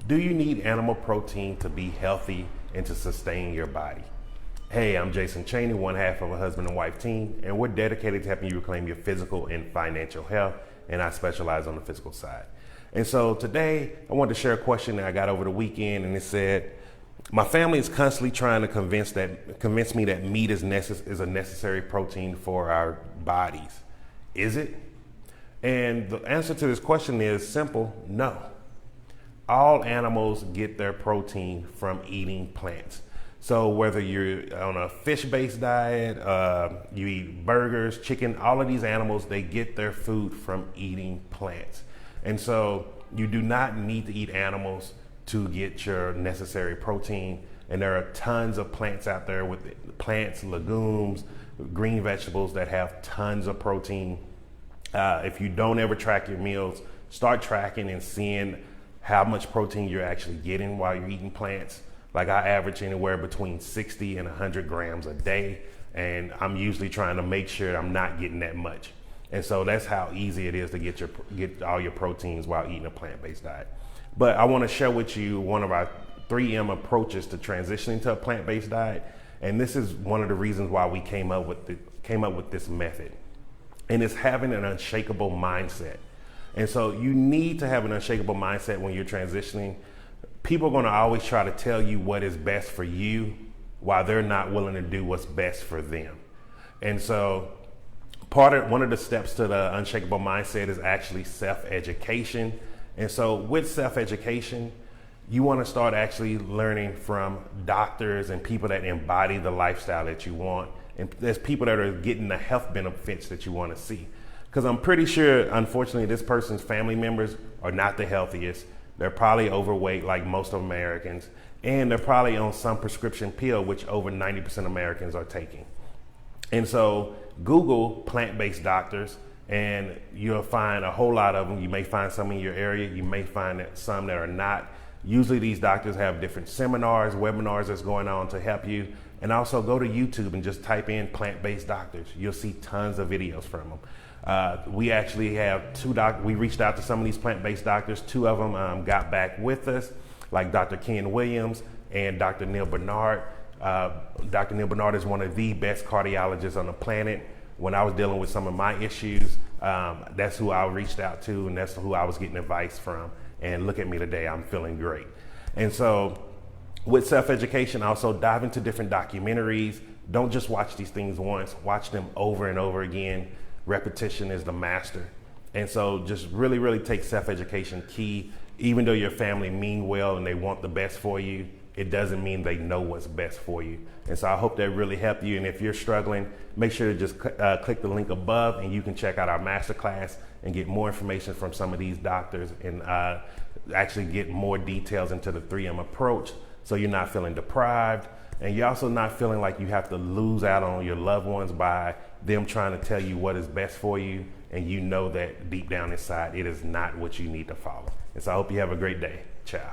Do you need animal protein to be healthy and to sustain your body? Hey, I'm Jason Cheney, one half of a husband and wife team, and we're dedicated to helping you reclaim your physical and financial health, and I specialize on the physical side. And so today, I wanted to share a question that I got over the weekend, and it said, my family is constantly trying to convince me that meat is a necessary protein for our bodies. Is it? And the answer to this question is simple: no. All animals get their protein from eating plants. So whether you're on a fish-based diet, you eat burgers, chicken, all of these animals, they get their food from eating plants. And so you do not need to eat animals to get your necessary protein. And there are tons of plants out there with plants, legumes, green vegetables that have tons of protein. If you don't ever track your meals, start tracking and seeing how much protein you're actually getting while you're eating plants. Like, I average anywhere between 60 and 100 grams a day, and I'm usually trying to make sure I'm not getting that much. And so that's how easy it is to get all your proteins while eating a plant-based diet. But I want to share with you one of our 3M approaches to transitioning to a plant-based diet, and this is one of the reasons why we came up with this method. And it's having an unshakable mindset. And so you need to have an unshakable mindset when you're transitioning. People are going to always try to tell you what is best for you while they're not willing to do what's best for them. And so one of the steps to the unshakable mindset is actually self-education. And so with self-education, you want to start actually learning from doctors and people that embody the lifestyle that you want. And there's people that are getting the health benefits that you want to see. Because I'm pretty sure, unfortunately, this person's family members are not the healthiest. They're probably overweight like most of Americans, and they're probably on some prescription pill, which over 90% of Americans are taking. And so Google plant-based doctors, and you'll find a whole lot of them. You may find some in your area. You may find some that are not. Usually these doctors have different seminars, webinars that's going on to help you. And also go to YouTube and just type in plant-based doctors. You'll see tons of videos from them. We actually have we reached out to some of these plant-based doctors. Two of them got back with us, like Dr. Ken Williams and Dr. Neil Bernard. Dr. Neil Bernard is one of the best cardiologists on the planet. When I was dealing with some of my issues, that's who I reached out to, and that's who I was getting advice from. And look at me today, I'm feeling great. And so with self-education, also dive into different documentaries. Don't just watch these things once, watch them over and over again. Repetition is the master. And so just really, really take self-education key. Even though your family mean well and they want the best for you, it doesn't mean they know what's best for you. And so I hope that really helped you. And if you're struggling, make sure to just click the link above, and you can check out our masterclass and get more information from some of these doctors, and actually get more details into the 3M approach, so you're not feeling deprived, and you're also not feeling like you have to lose out on your loved ones by them trying to tell you what is best for you, and you know that deep down inside it is not what you need to follow. And so I hope you have a great day. Ciao.